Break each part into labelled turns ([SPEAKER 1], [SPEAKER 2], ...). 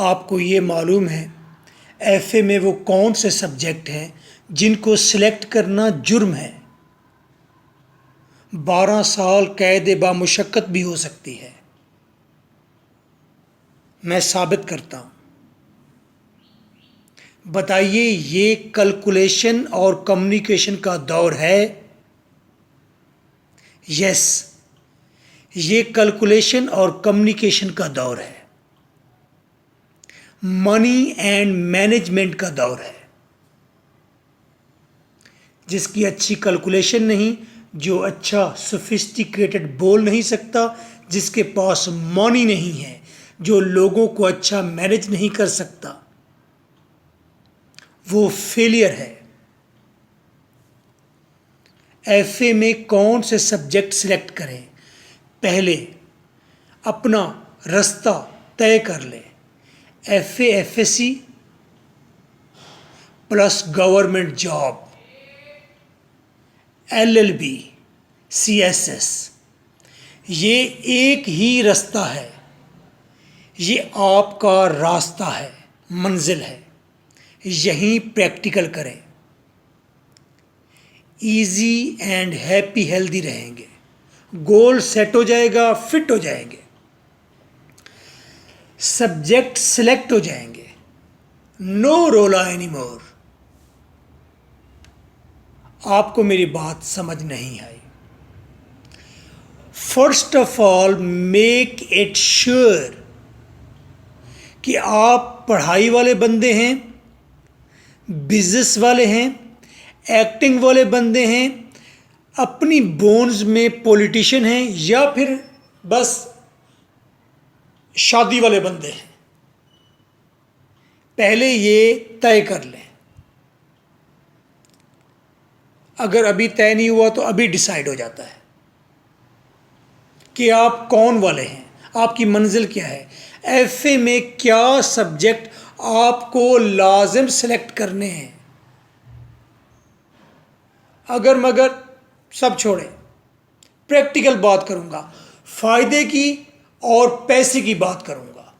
[SPEAKER 1] आपको ये मालूम है एफए में वो कौन से सब्जेक्ट हैं जिनको सिलेक्ट करना जुर्म है? 12 साल कैद बामुशक्कत भी हो सकती है। मैं साबित करता हूँ। बताइए, ये कैलकुलेशन और कम्युनिकेशन का दौर है? यस, ये कैलकुलेशन और कम्युनिकेशन का दौर है। मनी एंड मैनेजमेंट का दौर है। जिसकी अच्छी कैलकुलेशन नहीं, जो अच्छा सोफिस्टिकेटेड बोल नहीं सकता, जिसके पास मनी नहीं है, जो लोगों को अच्छा मैनेज नहीं कर सकता, वो फेलियर है। एफए में कौन से सब्जेक्ट सिलेक्ट करें? पहले अपना रास्ता तय कर लें। FA FSc plus government job, LLB, CSS, ये एक ही रास्ता है। ये आपका रास्ता है, मंजिल है। यहीं प्रैक्टिकल करें। इजी एंड हैप्पी हेल्दी रहेंगे। गोल सेट हो जाएगा, फिट हो जाएंगे, सब्जेक्ट सिलेक्ट हो जाएंगे। नो रोला एनीमोर। आपको मेरी बात समझ नहीं आई। First of all make it sure कि आप पढ़ाई वाले बंदे हैं, बिजनेस वाले हैं, एक्टिंग वाले बंदे हैं, अपनी बोन्स में पॉलिटिशियन हैं, या फिर बस शादी वाले बंदे हैं। पहले ये तय कर लें। अगर अभी तय नहीं हुआ तो अभी डिसाइड हो जाता है कि आप कौन वाले हैं, आपकी मंजिल क्या है। एफए में क्या सब्जेक्ट आपको लाजिम सेलेक्ट करने हैं। अगर मगर सब छोड़ें, प्रैक्टिकल बात करूंगा, फायदे की और पैसे की बात करूंगा।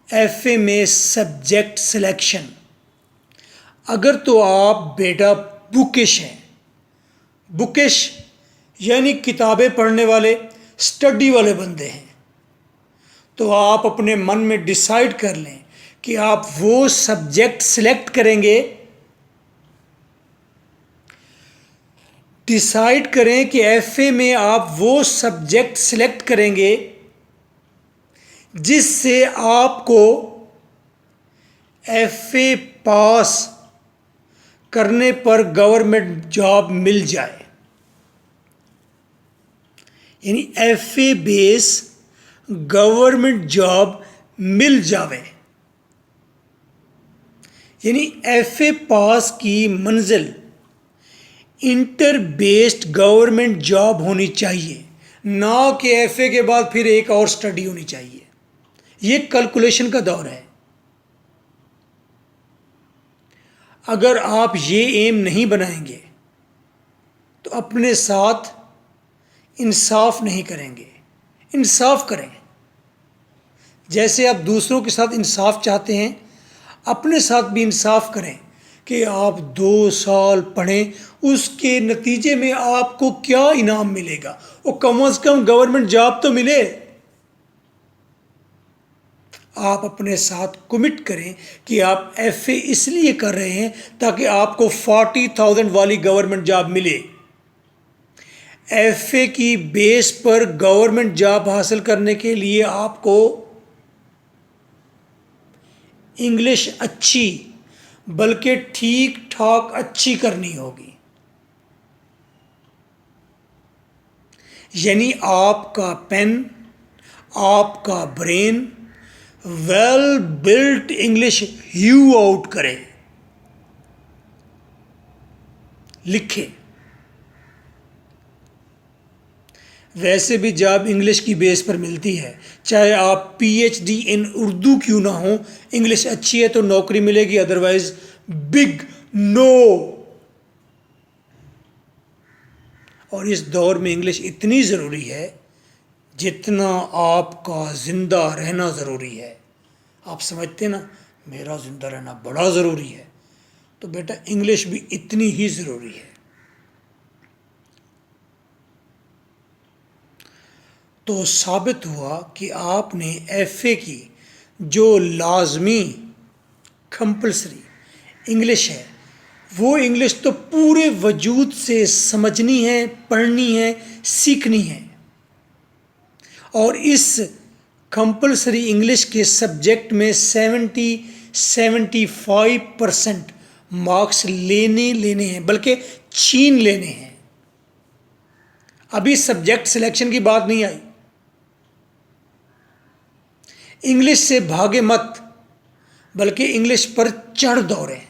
[SPEAKER 1] एफए में सब्जेक्ट सिलेक्शन, अगर तो आप बेटा बुकिश हैं, बुकिश यानी किताबें पढ़ने वाले, स्टडी वाले बंदे हैं, तो आप अपने मन में डिसाइड कर लें कि आप वो सब्जेक्ट सिलेक्ट करेंगे। डिसाइड करें कि एफए में आप वो सब्जेक्ट सिलेक्ट करेंगे जिससे आपको एफए पास करने पर गवर्नमेंट जॉब मिल जाए। यानी एफए बेस गवर्नमेंट जॉब मिल जावे। यानी एफए पास की मंजिल इंटर बेस्ड गवर्नमेंट जॉब होनी चाहिए, ना कि एफए के बाद फिर एक और स्टडी होनी चाहिए। ये कैलकुलेशन का दौर है। अगर आप ये एम नहीं बनाएंगे तो अपने साथ इंसाफ नहीं करेंगे। इंसाफ करें। जैसे आप दूसरों के साथ इंसाफ चाहते हैं, अपने साथ भी इंसाफ करें कि आप 2 साल पढ़ें, उसके नतीजे में आपको क्या इनाम मिलेगा। वो कम से कम गवर्नमेंट जॉब तो मिले। आप अपने साथ कमिट करें कि आप एफए इसलिए कर रहे हैं ताकि आपको 40,000 वाली गवर्नमेंट जॉब मिले। एफए की बेस पर गवर्नमेंट जॉब हासिल करने के लिए आपको इंग्लिश अच्छी, बल्कि ठीक ठाक अच्छी करनी होगी। यानी आपका पेन, आपका ब्रेन वेल बिल्ट इंग्लिश ह्यू आउट करे, लिखे। वैसे भी जॉब इंग्लिश की बेस पर मिलती है, चाहे आप पीएचडी इन उर्दू क्यों ना हो, इंग्लिश अच्छी है तो नौकरी मिलेगी, अदरवाइज बिग नो। और इस दौर में इंग्लिश इतनी ज़रूरी है जितना आपका ज़िंदा रहना ज़रूरी है। आप समझते ना, मेरा ज़िंदा रहना बड़ा ज़रूरी है, तो बेटा इंग्लिश भी इतनी ही ज़रूरी है। तो साबित हुआ कि आपने एफए की जो लाजमी कंपल्सरी इंग्लिश है, वो इंग्लिश तो पूरे वजूद से समझनी है, पढ़नी है, सीखनी है। और इस कंपल्सरी इंग्लिश के सब्जेक्ट में 70-75% मार्क्स लेने हैं, बल्कि छीन लेने हैं। अभी सब्जेक्ट सिलेक्शन की बात नहीं आई। इंग्लिश से भागे मत, बल्कि इंग्लिश पर चढ़ दौड़े,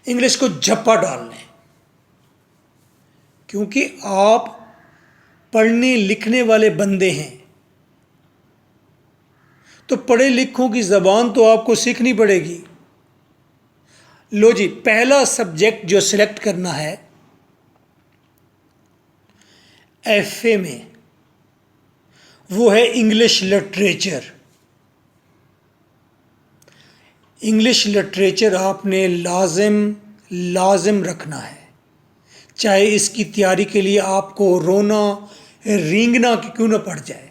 [SPEAKER 1] इंग्लिश को झप्पा डाल लें। क्योंकि आप पढ़ने लिखने वाले बंदे हैं, तो पढ़े लिखों की ज़बान तो आपको सीखनी पड़ेगी। लो जी, पहला सब्जेक्ट जो सिलेक्ट करना है एफए में, वो है इंग्लिश लिटरेचर। इंग्लिश लिटरेचर आपने लाजिम रखना है, चाहे इसकी तैयारी के लिए आपको रोना रेंगना क्यों न पड़ जाए।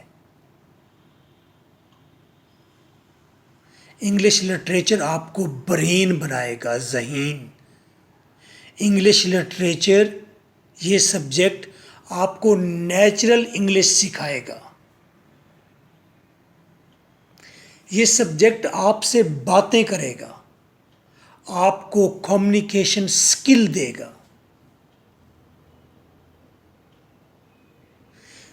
[SPEAKER 1] इंग्लिश लिटरेचर आपको ब्रेन बनाएगा, ज़हीन। इंग्लिश लिटरेचर ये सब्जेक्ट आपको नेचुरल इंग्लिश सिखाएगा। ये सब्जेक्ट आपसे बातें करेगा, आपको कम्युनिकेशन स्किल देगा।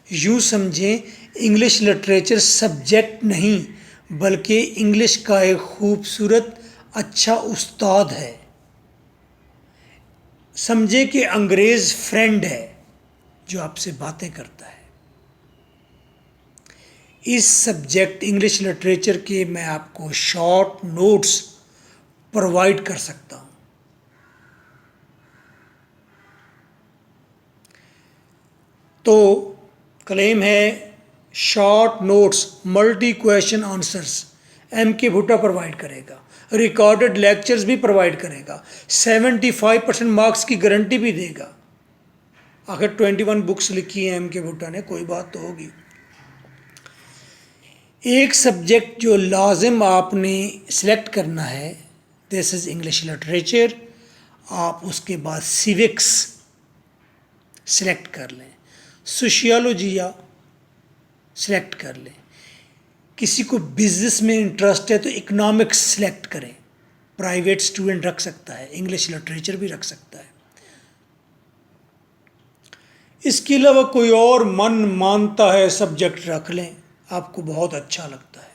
[SPEAKER 1] यूँ समझें, इंग्लिश लिटरेचर सब्जेक्ट नहीं, बल्कि इंग्लिश का एक खूबसूरत अच्छा उस्ताद है। समझे कि अंग्रेज़ फ्रेंड है जो आपसे बातें करता है। इस सब्जेक्ट इंग्लिश लिटरेचर के मैं आपको शॉर्ट नोट्स प्रोवाइड कर सकता हूँ। तो क्लेम है short notes multi question answers MK. भुट्टा प्रोवाइड करेगा, रिकॉर्डेड लेक्चर्स भी प्रोवाइड करेगा, 75% मार्क्स की गारंटी भी देगा। आखिर 21 बुक्स लिखी हैं एम.के. भुट्टा ने, कोई बात तो होगी। एक सब्जेक्ट जो लाजिम आपने सिलेक्ट करना है, दिस इज़ इंग्लिश लिटरेचर। आप उसके बाद सिविक्स सिलेक्ट कर लें, सोशियोलॉजिया सिलेक्ट कर लें। किसी को बिजनेस में इंटरेस्ट है तो इकोनॉमिक्स सिलेक्ट करें। प्राइवेट स्टूडेंट रख सकता है, इंग्लिश लिटरेचर भी रख सकता है। इसके अलावा कोई और मन मानता है सब्जेक्ट रख लें, आपको बहुत अच्छा लगता है।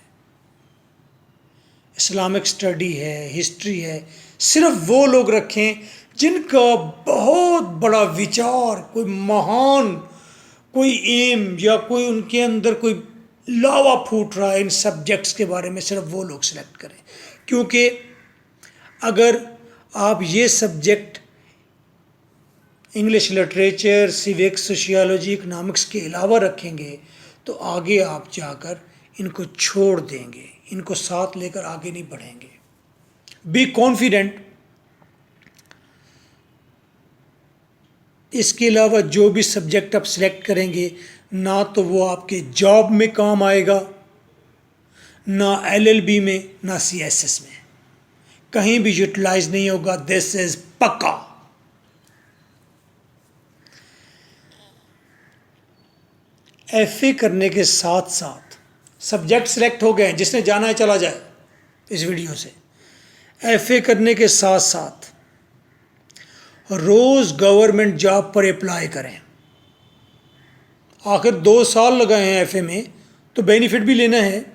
[SPEAKER 1] इस्लामिक स्टडी है, हिस्ट्री है, सिर्फ वो लोग रखें जिनका बहुत बड़ा विचार, कोई महान कोई एम या कोई उनके अंदर कोई लावा फूट रहा है इन सब्जेक्ट्स के बारे में, सिर्फ वो लोग सिलेक्ट करें। क्योंकि अगर आप ये subject English literature, civics, sociology, economics के अलावा रखेंगे तो आगे आप जाकर इनको छोड़ देंगे, इनको साथ लेकर आगे नहीं बढ़ेंगे। Be confident. इसके अलावा जो भी सब्जेक्ट आप सिलेक्ट करेंगे, ना तो वो आपके जॉब में काम आएगा, ना एलएलबी में, ना सीएसएस में, कहीं भी यूटिलाइज नहीं होगा। दिस इज पक्का। एफए करने के साथ साथ सब्जेक्ट सिलेक्ट हो गए, जिसने जाना है चला जाए इस वीडियो से। एफए करने के साथ साथ रोज़ गवर्नमेंट जॉब पर अप्लाई करें। आखिर 2 साल लगाए हैं एफए में, तो बेनिफिट भी लेना है।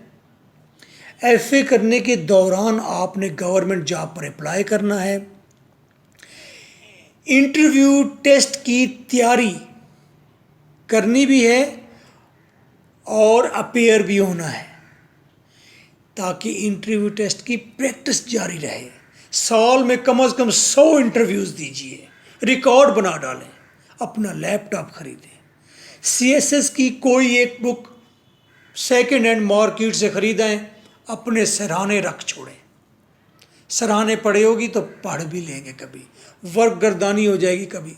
[SPEAKER 1] एफए करने के दौरान आपने गवर्नमेंट जॉब पर अप्लाई करना है। इंटरव्यू टेस्ट की तैयारी करनी भी है और अपेयर भी होना है, ताकि इंटरव्यू टेस्ट की प्रैक्टिस जारी रहे। साल में कम से कम 100 इंटरव्यूज़ दीजिए, रिकॉर्ड बना डालें, अपना लैपटॉप खरीदें, CSS की कोई एक बुक सेकेंड हैंड मार्केट से खरीदें, अपने सराहने रख छोड़ें। सराहने पड़े होगी तो पढ़ भी लेंगे, कभी वर्क गर्दानी हो जाएगी, कभी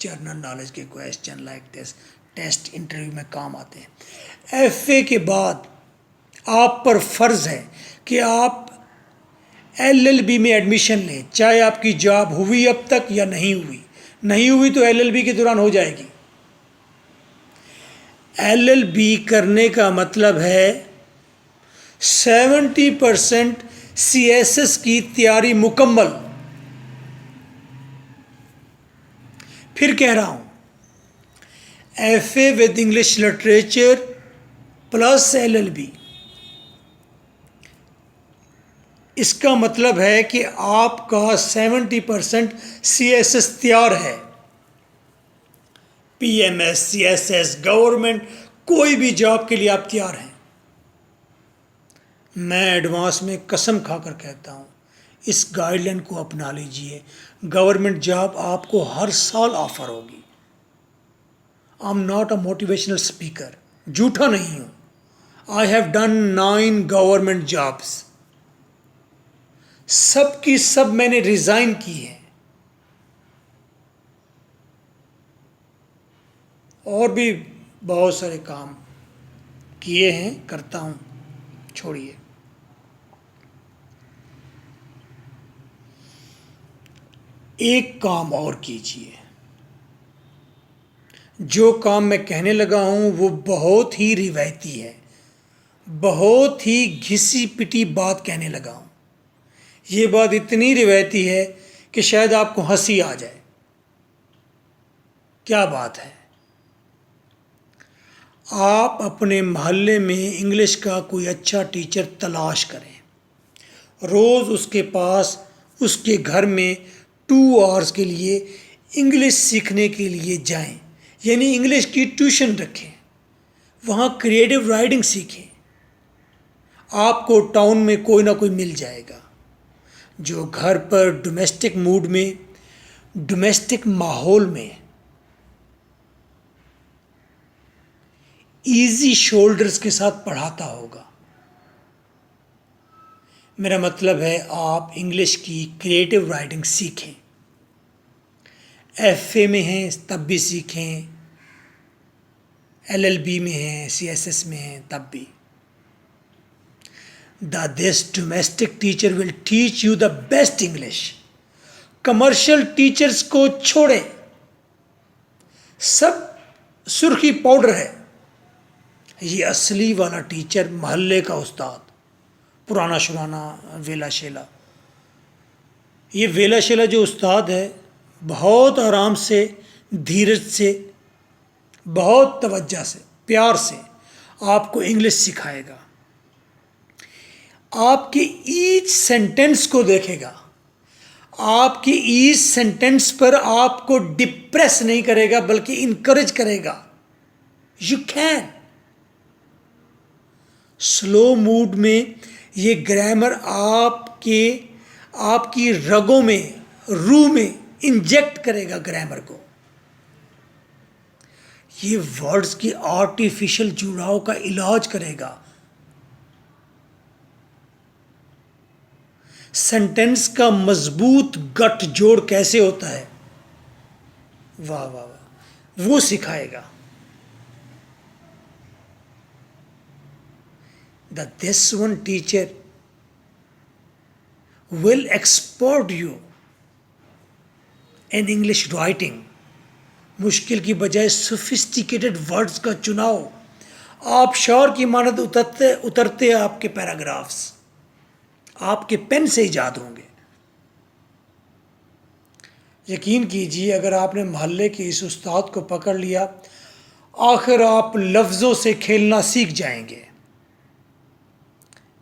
[SPEAKER 1] जनरल नॉलेज के question like this test interview में काम आते हैं। FA के बाद आप पर फर्ज है कि आप LLB में एडमिशन लें, चाहे आपकी जॉब हुई अब तक या नहीं हुई। नहीं हुई तो LLB के दौरान हो जाएगी। LLB करने का मतलब है 70% CSS की तैयारी मुकम्मल। फिर कह रहा हूं, FA with English literature plus LLB, इसका मतलब है कि आपका 70% CSS तैयार है। PMS, CSS, गवर्नमेंट, कोई भी जॉब के लिए आप तैयार हैं। मैं एडवांस में कसम खाकर कहता हूं, इस गाइडलाइन को अपना लीजिए। गवर्नमेंट जॉब आपको हर साल ऑफर होगी। I am not a motivational speaker, झूठा नहीं हूं। I have done 9 government jobs, सब की सब मैंने रिजाइन की है, और भी बहुत सारे काम किए हैं, करता हूं, छोड़िए। एक काम और कीजिए, जो काम मैं कहने लगा हूं वो बहुत ही रिवायती है, बहुत ही घिसी पिटी बात कहने लगा हूं। ये बात इतनी रिवायती है कि शायद आपको हंसी आ जाए। क्या बात है? आप अपने मोहल्ले में इंग्लिश का कोई अच्छा टीचर तलाश करें, रोज़ उसके पास, उसके घर में 2 आवर्स के लिए इंग्लिश सीखने के लिए जाएं, यानी इंग्लिश की ट्यूशन रखें, वहाँ क्रिएटिव राइटिंग सीखें। आपको टाउन में कोई ना कोई मिल जाएगा जो घर पर डोमेस्टिक मूड में, डोमेस्टिक माहौल में इजी शोल्डर्स के साथ पढ़ाता होगा। मेरा मतलब है आप इंग्लिश की क्रिएटिव राइटिंग सीखें। FA में हैं तब भी सीखें, LLB में हैं, CSS में हैं तब भी। This domestic teacher will teach you the best English. Commercial teachers को छोड़ें, सब सुर्खी पाउडर है। ये असली वाला टीचर, मोहल्ले का उस्ताद, पुराना शुराना वेला शेला। ये वेला शेला जो उस्ताद है, बहुत आराम से, धीरज से, बहुत तवज्जो से, प्यार से आपको इंग्लिश सिखाएगा। आपके ईच सेंटेंस को देखेगा, आपकी ईच सेंटेंस पर आपको डिप्रेस नहीं करेगा बल्कि इनकरेज करेगा। You can. स्लो मूड में ये ग्रामर आपकी रगों में, रूह में इंजेक्ट करेगा ग्रामर को। ये वर्ड्स की आर्टिफिशियल जुड़ाव का इलाज करेगा। सेंटेंस का मजबूत गठ जोड़ कैसे होता है, वाह वाह वाह, वो सिखाएगा। This one teacher will expert you in English writing। मुश्किल की बजाय सोफिस्टिकेटेड वर्ड्स का चुनाव, आप शौर की मानद उतरते आपके पैराग्राफ्स आपके पेन से ईजाद होंगे। यकीन कीजिए, अगर आपने मोहल्ले के इस उस्ताद को पकड़ लिया, आखिर आप लफ्ज़ों से खेलना सीख जाएंगे।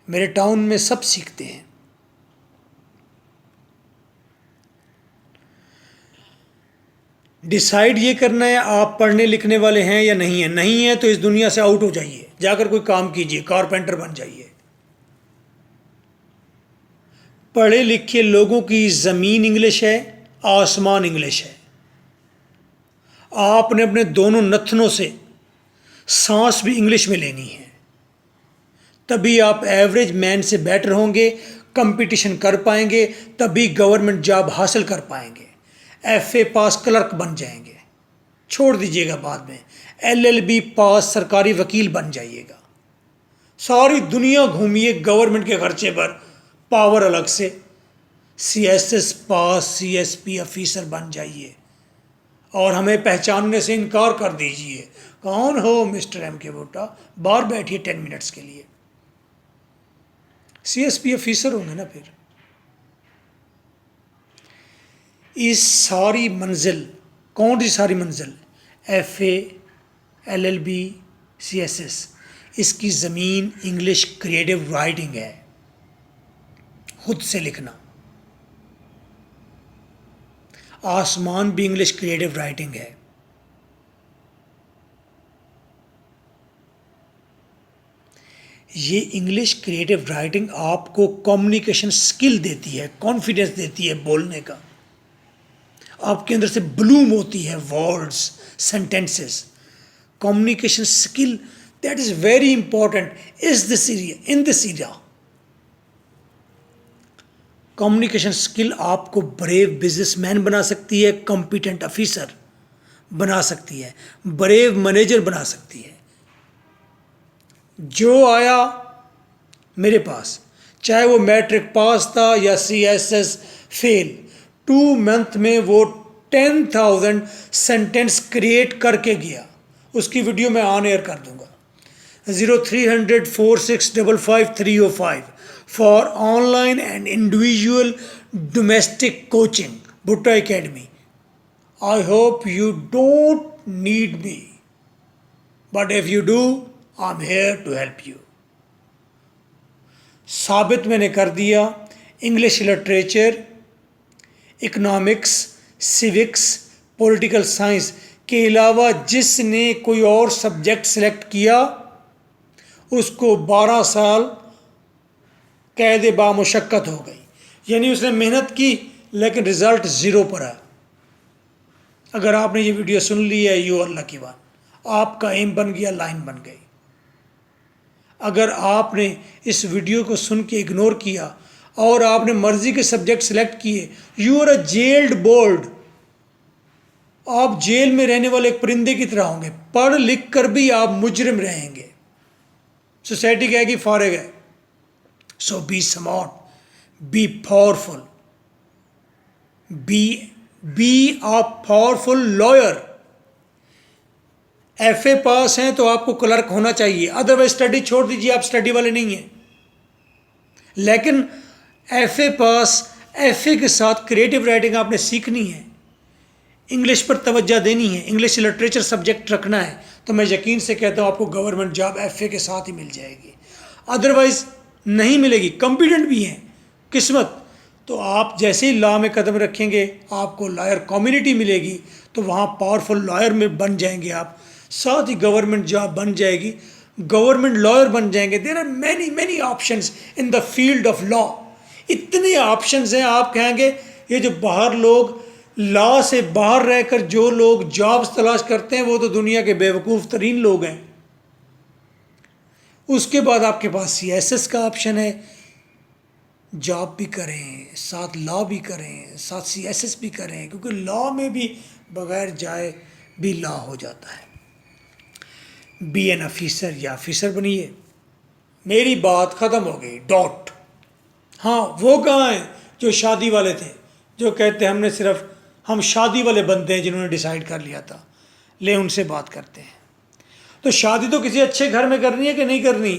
[SPEAKER 1] मेरे टाउन में सब सीखते हैं। डिसाइड ये करना है आप पढ़ने लिखने वाले हैं या नहीं है। नहीं है तो इस दुनिया से आउट हो जाइए, जाकर कोई काम कीजिए, कारपेंटर बन जाइए। पढ़े लिखे लोगों की ज़मीन इंग्लिश है, आसमान इंग्लिश है। आपने अपने दोनों नथनों से सांस भी इंग्लिश में लेनी है, तभी आप एवरेज मैन से बेटर होंगे, कंपटीशन कर पाएंगे, तभी गवर्नमेंट जॉब हासिल कर पाएंगे, एफए पास क्लर्क बन जाएंगे, छोड़ दीजिएगा बाद में एलएलबी पास सरकारी वकील बन जाइएगा, सारी दुनिया घूमिए गवर्नमेंट के खर्चे पर, पावर अलग से, सीएसएस पास सीएसपी ऑफिसर बन जाइए और हमें पहचानने से इनकार कर दीजिए। कौन हो मिस्टर एम के बूटा, बाहर बैठिए 10 मिनट्स के लिए, सीएसपी ऑफिसर होंगे ना फिर। इस सारी मंजिल, कौन सी सारी मंजिल, एफए एलएलबी सीएसएस, इसकी ज़मीन इंग्लिश क्रिएटिव राइटिंग है, खुद से लिखना। आसमान भी इंग्लिश क्रिएटिव राइटिंग है। ये इंग्लिश क्रिएटिव राइटिंग आपको कम्युनिकेशन स्किल देती है, कॉन्फिडेंस देती है बोलने का, आपके अंदर से ब्लूम होती है words, sentences, communication skill that is very important in this area. Communication skill आपको ब्रेव बिजनेसमैन बना सकती है, कॉम्पिटेंट ऑफिसर बना सकती है, ब्रेव मैनेजर बना सकती है। जो आया मेरे पास, चाहे वो मैट्रिक पास था या सीएसएस फेल, 2 मंथ में वो 10,000 सेंटेंस क्रिएट करके गया। उसकी वीडियो मैं ऑन एयर कर दूंगा। 030046555305 for online and individual domestic coaching, Bhutta Academy. I hope you don't need me, but if you do, I'm here to help you. साबित मैंने कर दिया, English literature, economics, civics, political science के अलावा जिसने कोई और सब्जेक्ट सेलेक्ट किया उसको 12 साल कैद बामुशक्कत हो गई। यानी उसने मेहनत की लेकिन रिजल्ट 0 पर है। अगर आपने ये वीडियो सुन ली है, यू आर लकी वन, आपका एम बन गया, लाइन बन गई। अगर आपने इस वीडियो को सुन के इग्नोर किया और आपने मर्जी के सब्जेक्ट सेलेक्ट किए, you are a jailed bird, आप जेल में रहने वाले एक परिंदे की तरह होंगे, पढ़ लिख कर भी आप मुजरिम रहेंगे, सोसाइटी कहेगी फारिग है। So be smart, be powerful, be a powerful lawyer. FA pass हैं तो आपको क्लर्क होना चाहिए, अदरवाइज स्टडी छोड़ दीजिए, आप स्टडी वाले नहीं हैं। लेकिन एफए पास, एफए के साथ क्रिएटिव राइटिंग आपने सीखनी है, इंग्लिश पर तवज्जो देनी है, इंग्लिश लिटरेचर सब्जेक्ट रखना है, तो मैं यकीन से कहता हूँ आपको गवर्नमेंट जॉब एफए के साथ ही मिल जाएगी, अदरवाइज नहीं मिलेगी। कॉम्पिटेंट भी हैं, किस्मत, तो आप जैसे ही लॉ में कदम रखेंगे आपको लॉयर कम्युनिटी मिलेगी, तो वहाँ पावरफुल लॉयर में बन जाएंगे आप, साथ ही गवर्नमेंट जॉब बन जाएगी, गवर्नमेंट लॉयर बन जाएंगे। There are many options in the field of law, इतने ऑप्शंस हैं। आप कहेंगे ये जो बाहर लोग लॉ से बाहर रहकर जो लोग जॉब्स तलाश करते हैं वो तो दुनिया के बेवकूफ़ तरीन लोग हैं। उसके बाद आपके पास सीएसएस का ऑप्शन है, जॉब भी करें साथ लॉ भी करें, साथ सीएसएस भी करें, क्योंकि लॉ में भी बगैर जाए भी लॉ हो जाता है। बी एन ऑफिसर या ऑफिसर बनिए। मेरी बात ख़त्म हो गई, डॉट। हाँ, वो कहाँ हैं जो शादी वाले थे, जो कहते हैं हम शादी वाले बंदे हैं जिन्होंने डिसाइड कर लिया था, ले उनसे बात करते हैं। तो शादी तो किसी अच्छे घर में करनी है कि नहीं करनी?